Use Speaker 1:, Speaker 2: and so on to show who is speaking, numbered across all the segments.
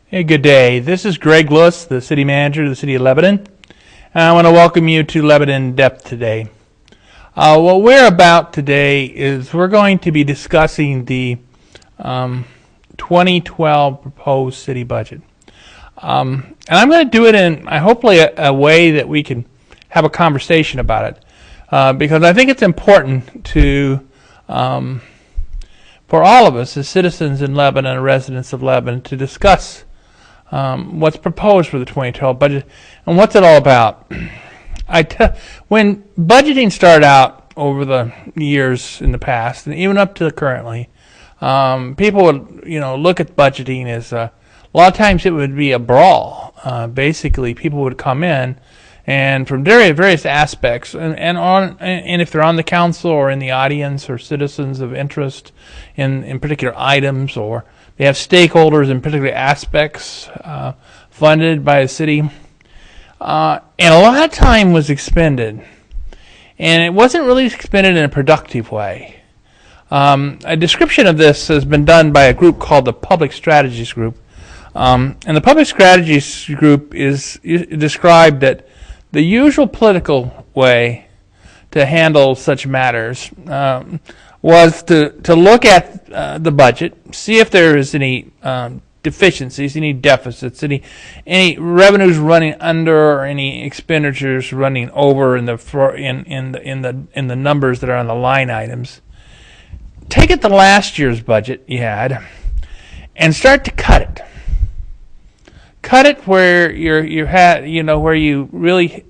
Speaker 1: Hey, good day. This is Greg Lewis, the City Manager of the City of Lebanon. And I want to welcome you to Lebanon in Depth today. What we're about today is we're going to be discussing the 2012 proposed city budget. And I'm going to do it in hopefully a way that we can have a conversation about it. Because I think it's important to for all of us as citizens in Lebanon, residents of Lebanon, to discuss what's proposed for the 2012 budget and what's it all about. When budgeting started out over the years in the past and even up to currently, people would look at budgeting as a lot of times it would be a brawl. Basically, people would come in and from various aspects, and if they're on the council or in the audience or citizens of interest in particular items, or they have stakeholders in particular aspects funded by the city, and a lot of time was expended, and it wasn't really expended in a productive way. A description of this has been done by a group called the Public Strategies Group, and the Public Strategies Group is described that the usual political way to handle such matters was to look at the budget, see if there is any deficiencies, any deficits, any revenues running under, or any expenditures running over in the numbers that are on the line items. Take it to last year's budget you had, and start to cut it. Cut it where you had where you really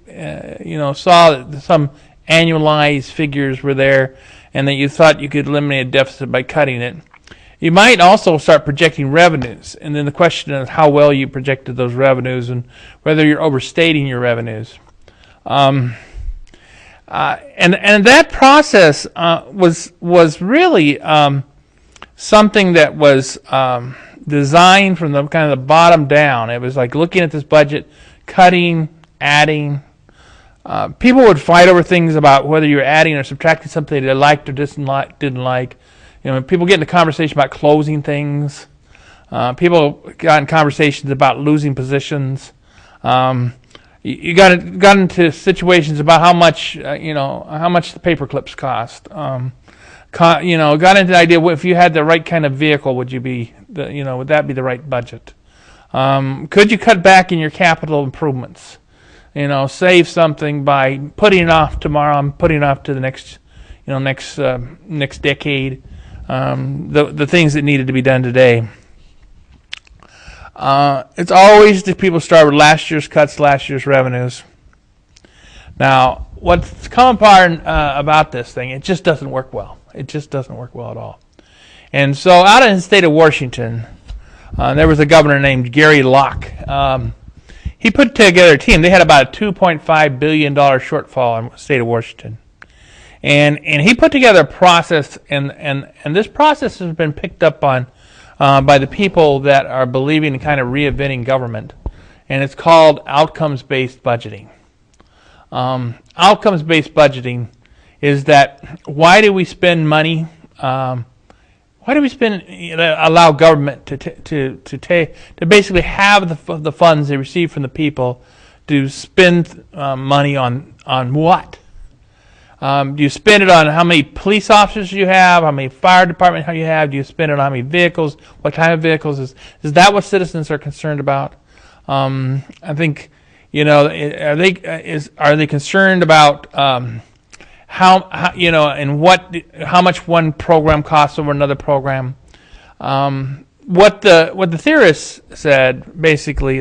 Speaker 1: saw that some annualized figures were there, and that you thought you could eliminate a deficit by cutting it. You might also start projecting revenues, and then the question is how well you projected those revenues and whether you're overstating your revenues. And that process was really something that was designed from the kind of the bottom down. It was like looking at this budget, cutting, adding. People would fight over things about whether you were adding or subtracting something they liked or didn't like. People get into conversation about closing things. People got in conversations about losing positions. You got into situations about how much the paper clips cost. Got into the idea if you had the right kind of vehicle, would that be the right budget? Could you cut back in your capital improvements? Save something by putting it off tomorrow and putting it off to the next decade. The things that needed to be done today. It's always the people start with last year's cuts, last year's revenues. Now, what's come apart about this thing, it just doesn't work well. It just doesn't work well at all. And so out in the state of Washington, there was a governor named Gary Locke. He put together a team. They had about a $2.5 billion shortfall in the state of Washington. And he put together a process, and this process has been picked up on by the people that are believing in kind of reinventing government. And it's called outcomes-based budgeting. Outcomes-based budgeting is that why do we spend money? Why do we allow government to basically have the funds they receive from the people to spend money on what? Do you spend it on how many police officers you have, how many fire department you have? Do you spend it on how many vehicles? What kind of vehicles? Is that what citizens are concerned about? I think are they concerned about how much one program costs over another program? What the theorists said basically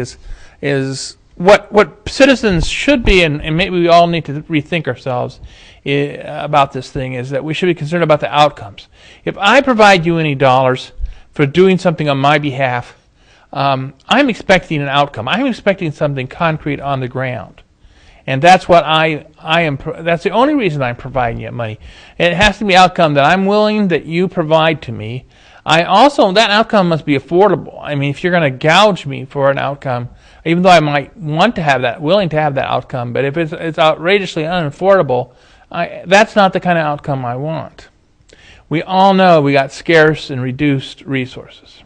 Speaker 1: is what citizens should be, and maybe we all need to rethink ourselves about this thing, is that we should be concerned about the outcomes. If I provide you any dollars for doing something on my behalf, I'm expecting an outcome. I'm expecting something concrete on the ground. And that's what I am. That's the only reason I'm providing you money. And it has to be an outcome that I'm willing that you provide to me. That outcome must be affordable. I mean, if you're going to gouge me for an outcome, even though I might want to have that, willing to have that outcome, but if it's outrageously unaffordable, that's not the kind of outcome I want. We all know we got scarce and reduced resources.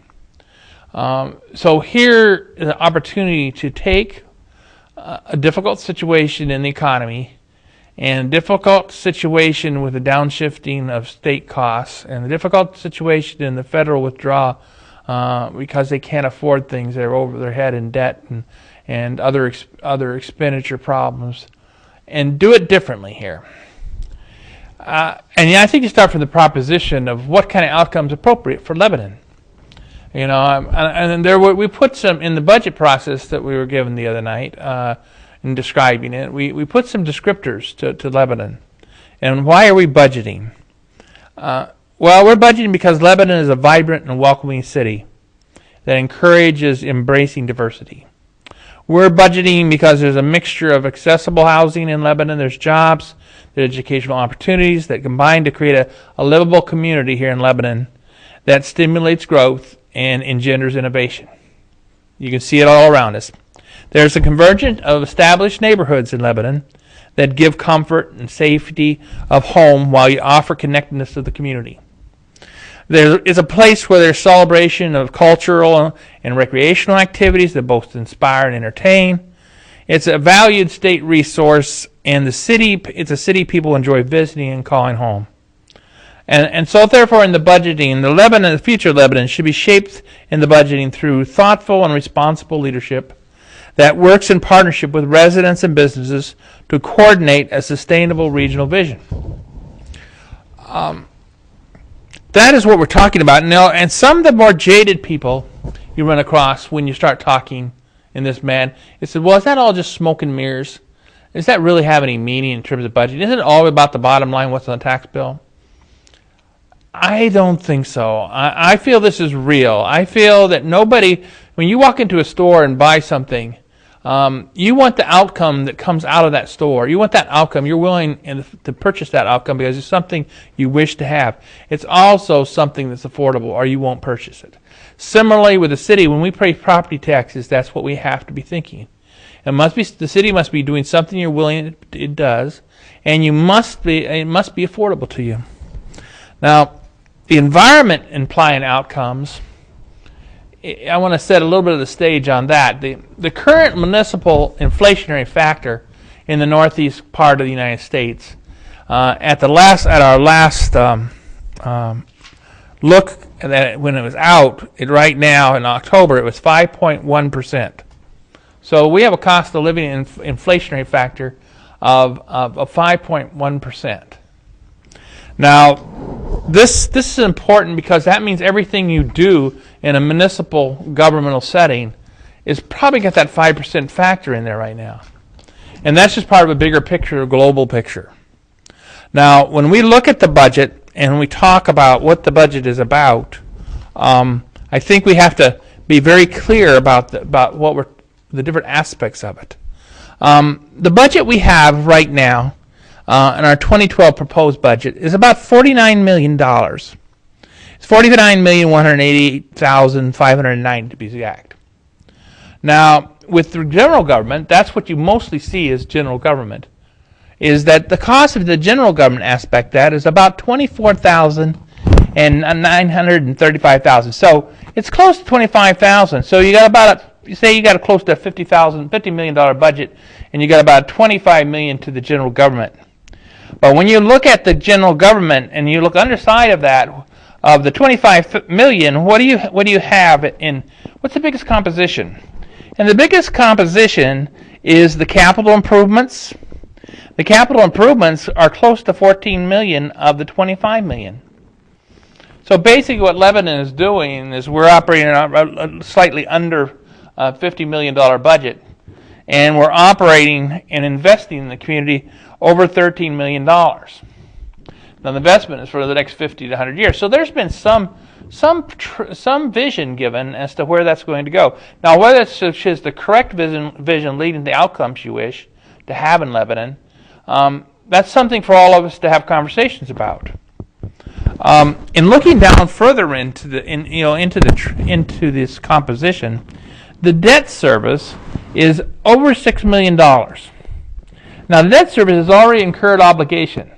Speaker 1: So here is an opportunity to take a difficult situation in the economy and a difficult situation with the downshifting of state costs and the difficult situation in the federal withdrawal because they can't afford things. They're over their head in debt and other expenditure problems, and do it differently here. And I think you start from the proposition of what kind of outcomes appropriate for Lebanon. And we put some in the budget process that we were given the other night in describing it. We put some descriptors to Lebanon. And why are we budgeting? Well, we're budgeting because Lebanon is a vibrant and welcoming city that encourages embracing diversity. We're budgeting because there's a mixture of accessible housing in Lebanon. There's jobs, there's educational opportunities that combine to create a livable community here in Lebanon that stimulates growth and engenders innovation. You can see it all around us. There's a convergence of established neighborhoods in Lebanon that give comfort and safety of home while you offer connectedness to the community. There is a place where there's celebration of cultural and recreational activities that both inspire and entertain. It's a valued state resource, and it's a city people enjoy visiting and calling home. And so therefore in the budgeting, the future Lebanon should be shaped in the budgeting through thoughtful and responsible leadership that works in partnership with residents and businesses to coordinate a sustainable regional vision. That is what we're talking about now. And some of the more jaded people you run across when you start talking in this man, it said, well, is that all just smoke and mirrors? Does that really have any meaning in terms of budget? Isn't it all about the bottom line, what's on the tax bill? I don't think so. I feel this is real. I feel that when you walk into a store and buy something, you want the outcome that comes out of that store. You want that outcome. You're willing to purchase that outcome because it's something you wish to have. It's also something that's affordable, or you won't purchase it. Similarly, with the city, when we pay property taxes, that's what we have to be thinking. The city must be doing something you're willing it does, and it must be affordable to you. Now, the environment implying outcomes, I want to set a little bit of the stage on that. The current municipal inflationary factor in the northeast part of the United States, at our last look at when it was out, right now in October, it was 5.1%. So we have a cost of living inflationary factor of 5.1%. Now, this is important because that means everything you do in a municipal governmental setting is probably got that 5% factor in there right now. And that's just part of a bigger picture, a global picture. Now, when we look at the budget and we talk about what the budget is about, I think we have to be very clear about the different aspects of it. The budget we have right now in our 2012 proposed budget is about $49 million. It's $49,188,590 to be exact. Now, with the general government, that's what you mostly see as general government, is that the cost of the general government aspect that is about $24,935,000. So it's close to $25,000. So you got a close to $50 million budget, and you got about $25 million to the general government. But when you look at the general government and you look underside of that, of the $25 million, what do you have in? What's the biggest composition? And the biggest composition is the capital improvements. The capital improvements are close to $14 million of the $25 million. So basically, what Lebanon is doing is we're operating a slightly under $50 million budget, and we're operating and investing in the community over $13 million. Now, the investment is for the next 50 to 100 years. So there's been some vision given as to where that's going to go. Now, whether it's the correct vision leading to the outcomes you wish to have in Lebanon, that's something for all of us to have conversations about. In looking down further into this composition, the debt service is over $6 million. Now, the debt service has already incurred obligation.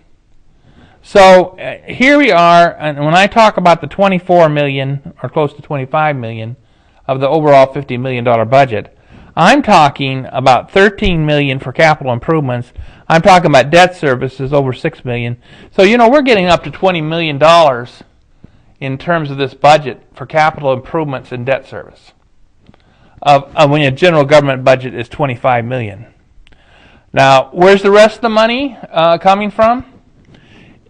Speaker 1: So here we are, and when I talk about the $24 million or close to $25 million of the overall $50 million budget. I'm talking about $13 million for capital improvements. I'm talking about debt services over $6 million. So, we're getting up to $20 million in terms of this budget for capital improvements and debt service. When a general government budget is $25 million. Now, where's the rest of the money coming from?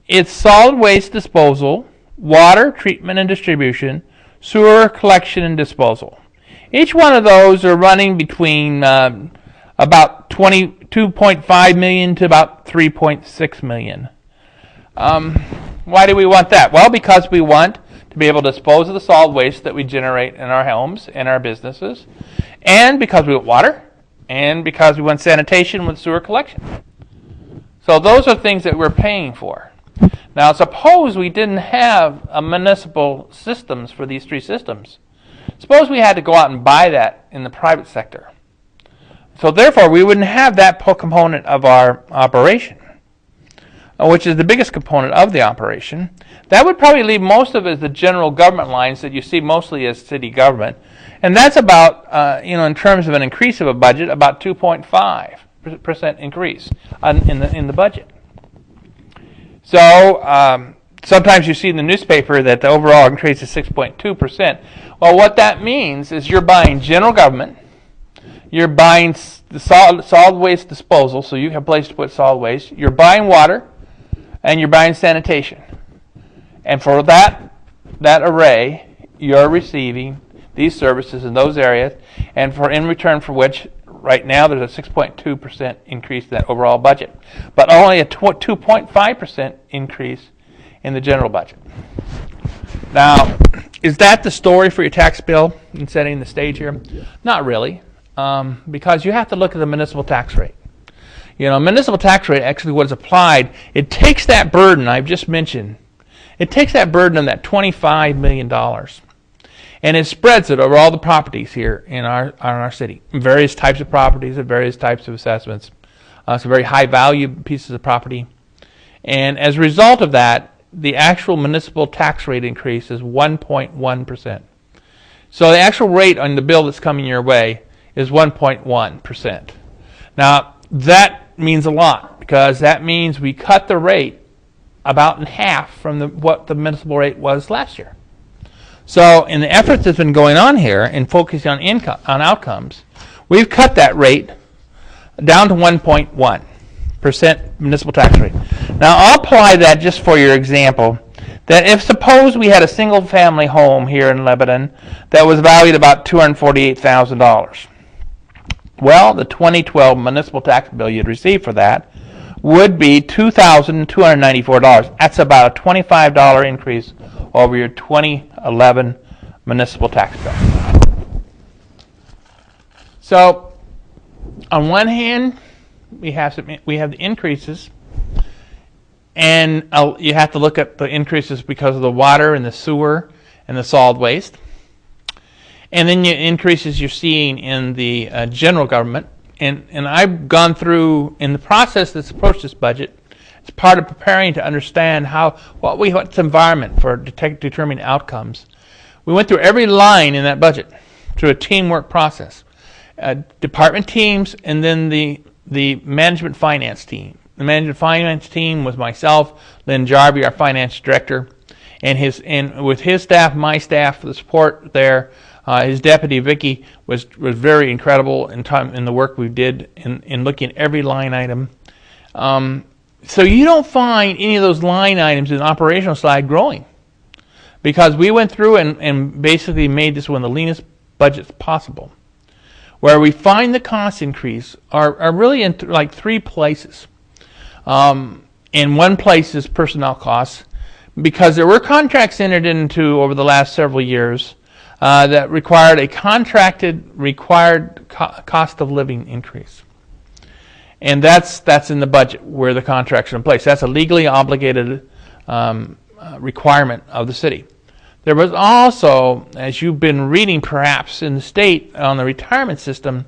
Speaker 1: It's solid waste disposal, water treatment and distribution, sewer collection and disposal. Each one of those are running between about $22.5 million to about $3.6 million. Why do we want that? Well, because we want to be able to dispose of the solid waste that we generate in our homes and our businesses, and because we want water, and because we want sanitation with sewer collection. So those are things that we're paying for. Now, suppose we didn't have municipal systems for these three systems. Suppose we had to go out and buy that in the private sector. So therefore, we wouldn't have that component of our operation, which is the biggest component of the operation. That would probably leave most of it as the general government lines that you see mostly as city government. And that's about, in terms of an increase of a budget, about 2.5% increase in the budget. So sometimes you see in the newspaper that the overall increase is 6.2%. Well, what that means is you're buying general government, you're buying the solid waste disposal, so you have a place to put solid waste, you're buying water, and you're buying sanitation. And for that array, you're receiving these services in those areas, and in return for which, right now, there's a 6.2% increase in that overall budget, but only a 2.5% increase in the general budget. Now, is that the story for your tax bill in setting the stage here? Not really, because you have to look at the municipal tax rate. Municipal tax rate, actually what is applied, it takes that burden I've just mentioned, it takes that burden of that $25 million, and it spreads it over all the properties here in our city, various types of properties and various types of assessments. So very high value pieces of property. And as a result of that, the actual municipal tax rate increase is 1.1%. So the actual rate on the bill that's coming your way is 1.1%. Now, that means a lot, because that means we cut the rate about in half from what the municipal rate was last year. So in the effort that's been going on here in focusing on outcomes, we've cut that rate down to 1.1% municipal tax rate. Now, I'll apply that just for your example, that if suppose we had a single family home here in Lebanon that was valued about $248,000. Well, the 2012 municipal tax bill you'd receive for that would be $2,294. That's about a $25 increase over your 2011 municipal tax bill. So, on one hand, we have the increases, and you have to look at the increases because of the water and the sewer and the solid waste. And then the increases you're seeing in the general government. And I've gone through, in the process that's approached this budget, it's part of preparing to understand what's the environment for determining outcomes. We went through every line in that budget through a teamwork process. Department teams, and then the management finance team. The management finance team was myself, Lynn Jarvie, our finance director, and with his staff, my staff, the support there. His deputy, Vicky, was very incredible in the work we did in looking at every line item. So you don't find any of those line items in the operational side growing, because we went through and basically made this one of the leanest budgets possible. Where we find the cost increase are really in like three places. In one place is personnel costs, because there were contracts entered into over the last several years that required a required cost of living increase. And that's in the budget where the contracts are in place. That's a legally obligated requirement of the city. There was also, as you've been reading perhaps in the state on the retirement system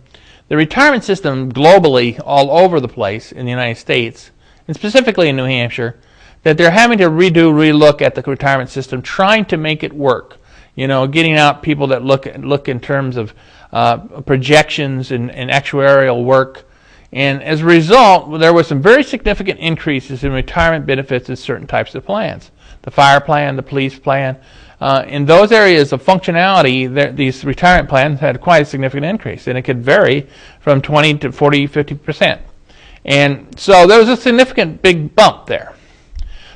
Speaker 1: globally all over the place in the United States, and specifically in New Hampshire, that they're having to relook at the retirement system, trying to make it work. getting out people that look in terms of projections and actuarial work. And as a result, there was some very significant increases in retirement benefits in certain types of plans. The fire plan, the police plan. In those areas of functionality, these retirement plans had quite a significant increase, and it could vary from 20 to 40, 50%. And so there was a significant big bump there.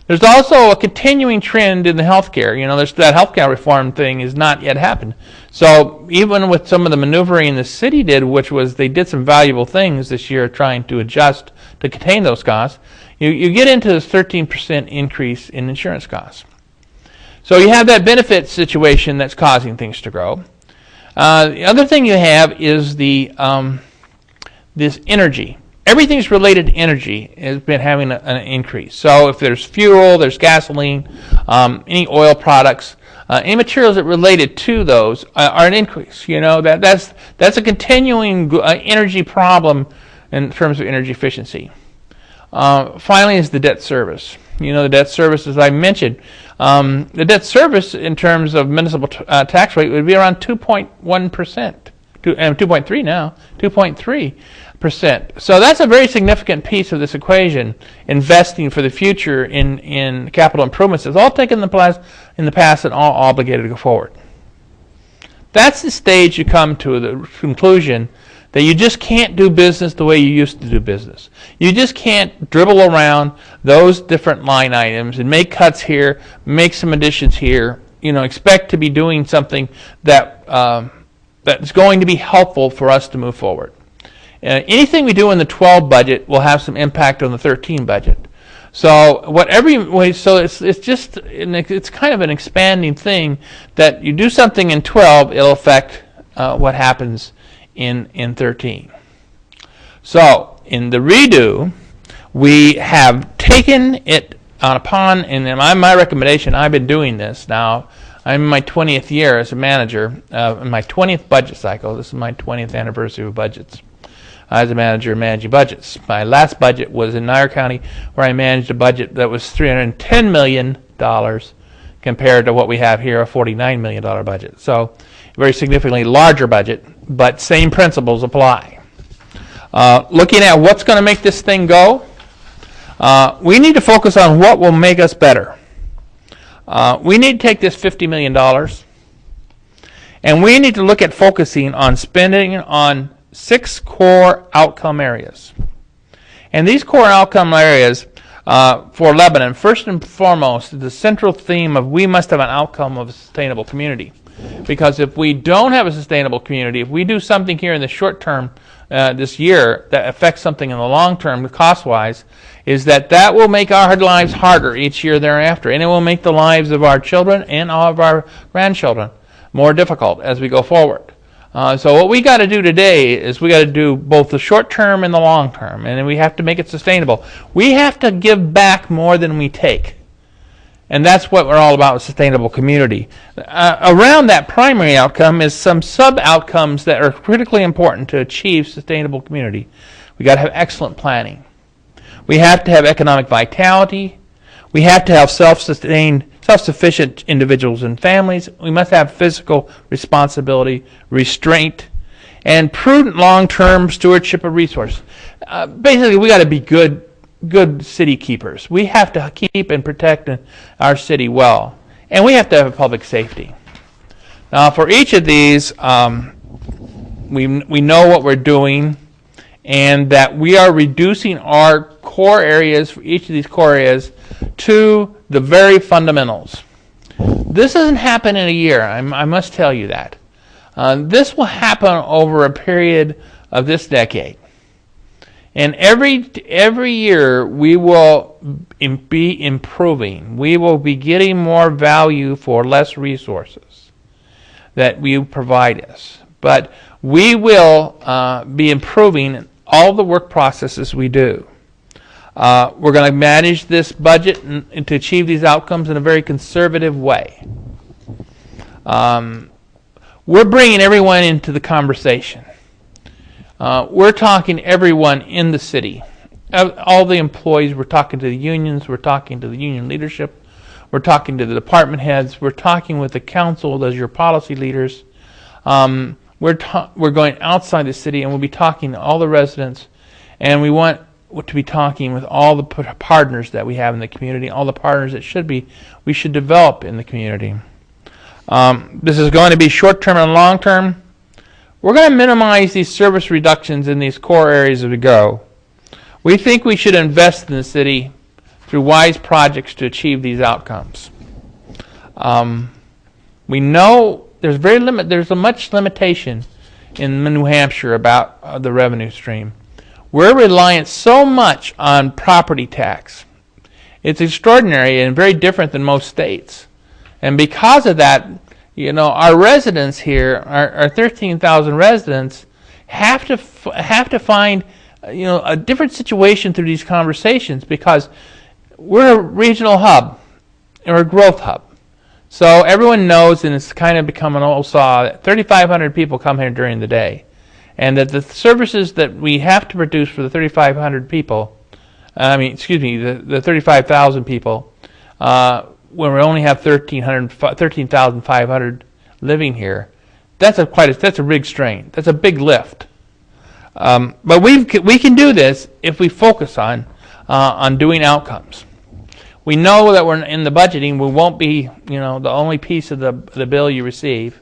Speaker 1: There's also a continuing trend in the healthcare. That healthcare reform thing has not yet happened. So even with some of the maneuvering the city did, which was they did some valuable things this year trying to adjust to contain those costs, you get into this 13% increase in insurance costs. So you have that benefit situation that's causing things to grow. The other thing you have is this energy. Everything's related to energy has been having an increase. So if there's fuel, there's gasoline, any oil products, any materials that related to those are an increase. That's a continuing energy problem in terms of energy efficiency. Finally is the debt service. The debt service, as I mentioned, the debt service in terms of municipal tax rate would be around 2.1%, 2.3 now, 2.3%. So that's a very significant piece of this equation, investing for the future in capital improvements. It's all taken in the past and all obligated to go forward. That's the stage you come to the conclusion that you just can't do business the way you used to do business. You just can't dribble around those different line items and make cuts here, make some additions here, expect to be doing something that's going to be helpful for us to move forward. Anything we do in the 12 budget will have some impact on the 13 budget. So it's kind of an expanding thing that you do something in 12, it'll affect what happens in 13. So in the redo, we have taken it upon, and in my recommendation, I've been doing this now. I'm in my 20th year as a manager, in my 20th budget cycle. This is my 20th anniversary of budgets. As a manager managing budgets. My last budget was in Niagara County, where I managed a budget that was $310 million compared to what we have here, a $49 million budget. So a very significantly larger budget, but same principles apply. Looking at what's going to make this thing go, we need to focus on what will make us better. We need to take this $50 million, and we need to look at focusing on spending on 6 core outcome areas. And these core outcome areas for Lebanon, first and foremost, the central theme of we must have an outcome of a sustainable community. Because if we don't have a sustainable community, if we do something here in the short term this year that affects something in the long term cost-wise, is that will make our lives harder each year thereafter. And it will make the lives of our children and all of our grandchildren more difficult as we go forward. So what we got to do today is we got to do both the short term and the long term, and then we have to make it sustainable. We have to give back more than we take, and that's what we're all about with sustainable community. Around that primary outcome is some sub-outcomes that are critically important to achieve sustainable community. We got to have excellent planning. We have to have economic vitality. We have to have self-sufficient individuals and families. We must have physical responsibility, restraint, and prudent long-term stewardship of resources. Basically, we got to be good city keepers. We have to keep and protect our city well, and we have to have public safety. Now, for each of these, we know what we're doing, and that we are reducing our core areas for each of these core areas to the very fundamentals. This doesn't happen in a year. I must tell you that. This will happen over a period of this decade. And every year we will be improving. We will be getting more value for less resources that you provide us. But we will be improving all the work processes we do. We're going to manage this budget and to achieve these outcomes in a very conservative way. We're bringing everyone into the conversation. We're talking to everyone in the city. All the employees, we're talking to the unions, we're talking to the union leadership, We're talking to the department heads. We're talking with the council, those are your policy leaders. We're going outside the city, and we'll be talking to all the residents, and we want to be talking with all the partners that we have in the community, all the partners that we should develop in the community. This is going to be short-term and long-term. We're going to minimize these service reductions in these core areas as we go. We think we should invest in the city through wise projects to achieve these outcomes. We know there's a much limitation in New Hampshire about the revenue stream. We're reliant so much on property tax. It's extraordinary and very different than most states. And because of that, our residents here, our 13,000 residents, have to find a different situation through these conversations, because we're a regional hub and we're a growth hub. So everyone knows, and it's kind of become an old saw, that 3,500 people come here during the day, and that the services that we have to produce for the 3,500 people, the 35,000 people, when we only have 13,500 living here, that's a big strain. That's a big lift. But we can do this if we focus on doing outcomes. We know that we're in the budgeting. We won't be, the only piece of the bill you receive.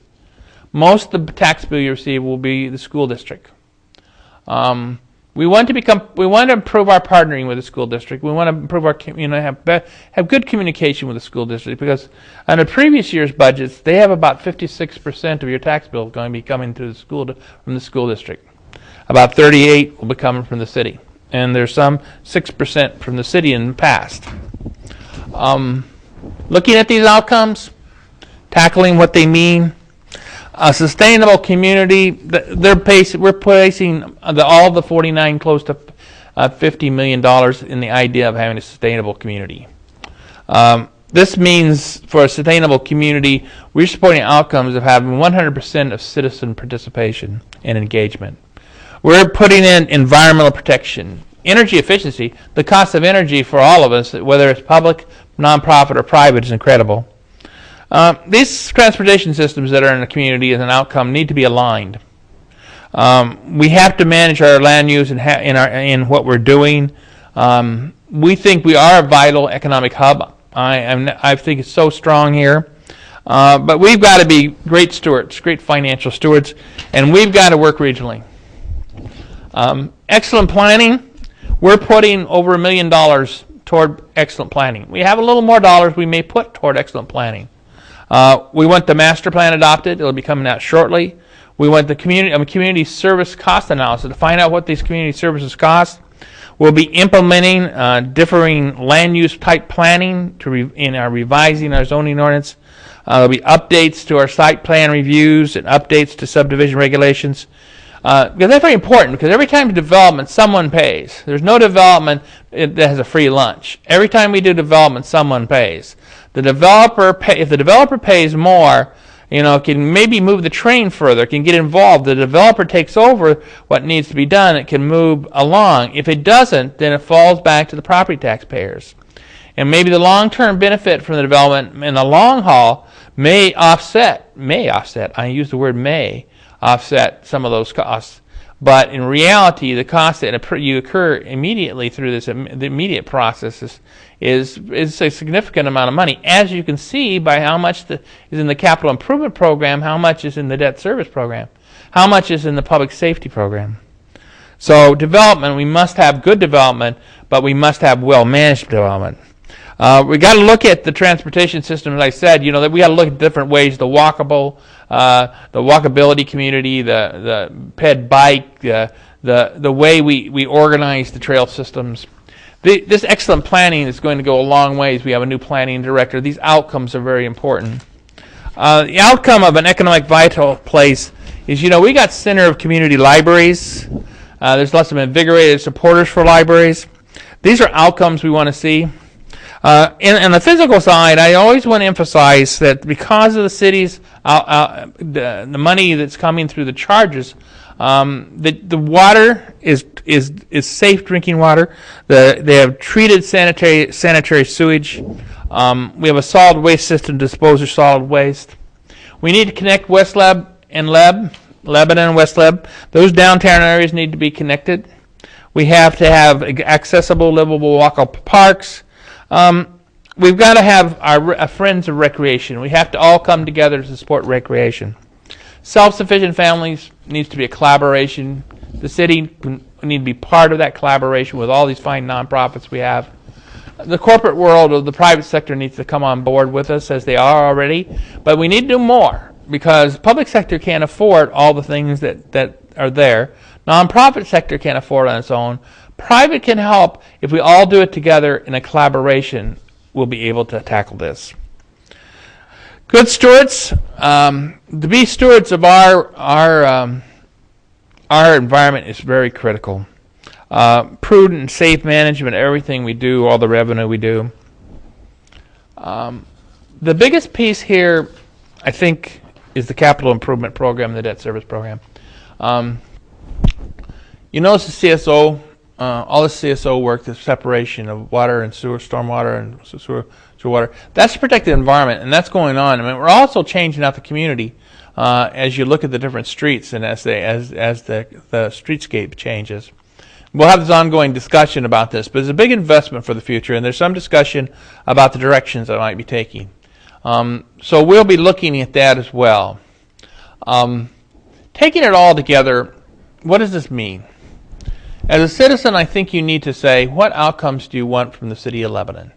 Speaker 1: Most of the tax bill you receive will be the school district. We want to improve our partnering with the school district. We want to improve our, have good communication with the school district, because on the previous year's budgets, they have about 56% of your tax bill going to be coming to from the school district. About 38% will be coming from the city, and there's some 6% from the city in the past. Looking at these outcomes, tackling what they mean. A sustainable community, we're placing all the 49 close to $50 million in the idea of having a sustainable community. This means for a sustainable community, we're supporting outcomes of having 100% of citizen participation and engagement. We're putting in environmental protection, energy efficiency. The cost of energy for all of us, whether it's public, nonprofit, or private, is incredible. These transportation systems that are in the community as an outcome need to be aligned. We have to manage our land use in what we're doing. We think we are a vital economic hub. I think it's so strong here. But we've got to be great stewards, great financial stewards, and we've got to work regionally. Excellent planning. We're putting over $1 million toward excellent planning. We have a little more dollars we may put toward excellent planning. We want the master plan adopted. It'll be coming out shortly. We want the community service cost analysis to find out what these community services cost. We'll be implementing differing land use type planning in our revising our zoning ordinance. There'll be updates to our site plan reviews and updates to subdivision regulations. Because that's very important, because every time development, someone pays. There's no development that has a free lunch. Every time we do development, someone pays. If the developer pays more, can maybe move the train further, can get involved. The developer takes over what needs to be done. It can move along. If it doesn't, then it falls back to the property taxpayers. And maybe the long-term benefit from the development in the long haul may offset, I use the word may, offset some of those costs. But in reality, the cost that you occur immediately through the immediate process is a significant amount of money, as you can see by how much is in the capital improvement program, how much is in the debt service program, how much is in the public safety program. So development, we must have good development, but we must have well-managed development. We got to look at the transportation system, as I said. That we got to look at different ways: the walkability community, the ped bike, the way we organize the trail systems. This excellent planning is going to go a long ways. We have a new planning director. These outcomes are very important. The outcome of an economic vital place is, we got center of community libraries. There's lots of invigorated supporters for libraries. These are outcomes we want to see. On the physical side, I always want to emphasize that because of the city's the money that's coming through the charges, the water is safe drinking water. They have treated sanitary sewage. We have a solid waste system to dispose of solid waste. We need to connect West Leb and Lebanon and West Leb. Those downtown areas need to be connected. We have to have accessible, livable, walkable parks. We've got to have our friends of recreation. We have to all come together to support recreation. Self-sufficient families needs to be a collaboration. The city need to be part of that collaboration with all these fine nonprofits we have. The corporate world or the private sector needs to come on board with us, as they are already, but we need to do more, because public sector can't afford all the things that are there. Nonprofit sector can't afford on its own. Private can help. If we all do it together in a collaboration, we'll be able to tackle this. Good stewards, to be stewards of our environment is very critical. Prudent and safe management of everything we do, all the revenue we do. The biggest piece here, I think, is the capital improvement program, the debt service program. You notice the CSO, all the CSO work, the separation of water and sewer, stormwater and sewer water, that's to protect the environment, and that's going on. I mean, we're also changing out the community as you look at the different streets and as the streetscape changes. We'll have this ongoing discussion about this, but it's a big investment for the future, and there's some discussion about the directions that I might be taking. So we'll be looking at that as well. Taking it all together, what does this mean? As a citizen, I think you need to say, what outcomes do you want from the City of Lebanon?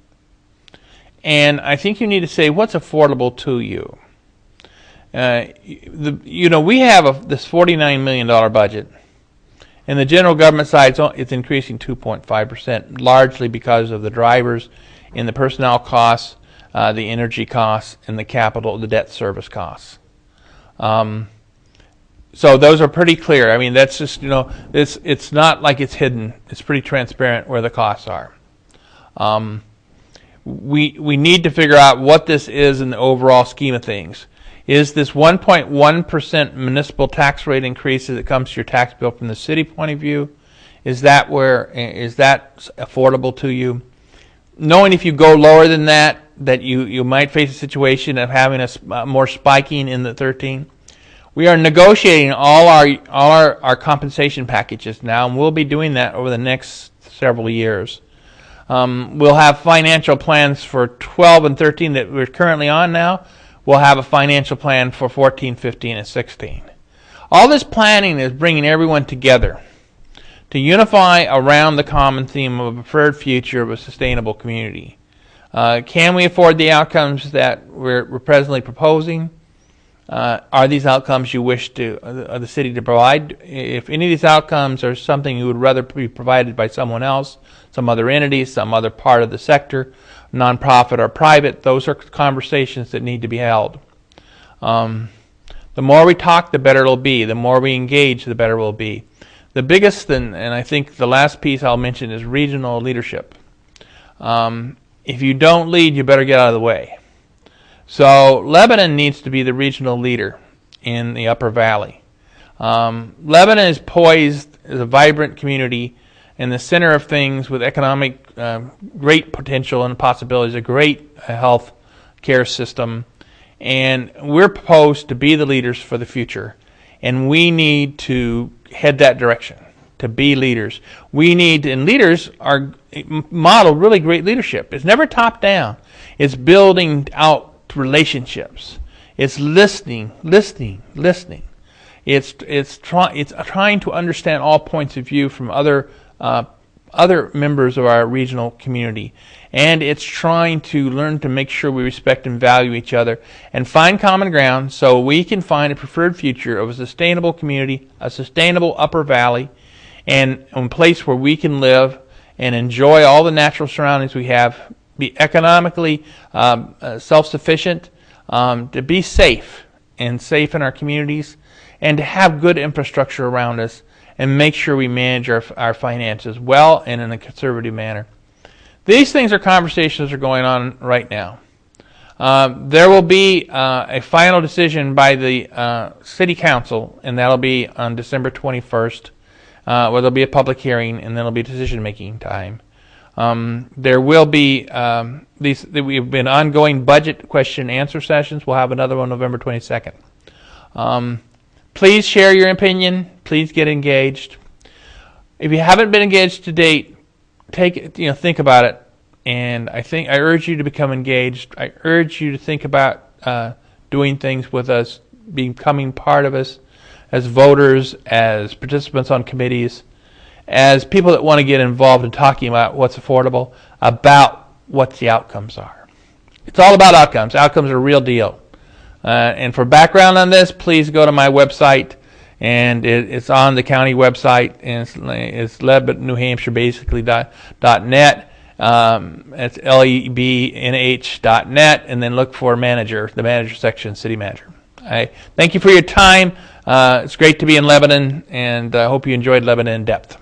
Speaker 1: And I think you need to say, what's affordable to you? We have this $49 million budget. And the general government side, it's increasing 2.5%, largely because of the drivers in the personnel costs, the energy costs, and the capital, the debt service costs. So those are pretty clear. I mean, that's just, it's not like it's hidden. It's pretty transparent where the costs are. We need to figure out what this is in the overall scheme of things. Is this 1.1% municipal tax rate increase as it comes to your tax bill from the city point of view? Is that affordable to you? Knowing if you go lower than that you might face a situation of having a more spiking in the 13. We are negotiating all our compensation packages now, and we'll be doing that over the next several years. We'll have financial plans for 12 and 13 that we're currently on now. We'll have a financial plan for 14, 15, and 16. All this planning is bringing everyone together to unify around the common theme of a preferred future of a sustainable community. Can we afford the outcomes that we're presently proposing? Are these outcomes you wish the city to provide? If any of these outcomes are something you would rather be provided by someone else, some other entity, some other part of the sector, nonprofit or private, those are conversations that need to be held. The more we talk, the better it'll be. The more we engage, the better it will be. The biggest, and I think the last piece I'll mention, is regional leadership. If you don't lead, you better get out of the way. So Lebanon needs to be the regional leader in the Upper Valley. Lebanon is poised as a vibrant community in the center of things with economic great potential and possibilities, a great health care system, and we're proposed to be the leaders for the future, and we need to head that direction, to be leaders. We need, and leaders are model really great leadership. It's never top down. It's building out relationships. It's listening. It's trying to understand all points of view from other members of our regional community, and it's trying to learn to make sure we respect and value each other and find common ground so we can find a preferred future of a sustainable community, a sustainable Upper Valley, and a place where we can live and enjoy all the natural surroundings we have, be economically self-sufficient, to be safe in our communities, and to have good infrastructure around us, and make sure we manage our finances well and in a conservative manner. These things are conversations that are going on right now. There will be a final decision by the City Council, and that'll be on December 21st, where there'll be a public hearing, and then there'll be decision-making time. There will be we've been ongoing budget question and answer sessions. We'll have another one November 22nd. Please share your opinion. Please get engaged. If you haven't been engaged to date, think about it. And I urge you to become engaged. I urge you to think about doing things with us, becoming part of us as voters, as participants on committees, as people that want to get involved in talking about what's affordable, about what the outcomes are. It's all about outcomes. Outcomes are a real deal. And for background on this, please go to my website, and it's on the county website, and it's Lebanon, New Hampshire, basically .net. It's lebnh.net, and then look for manager, the manager section, city manager. Thank you for your time. It's great to be in Lebanon, and I hope you enjoyed Lebanon in depth.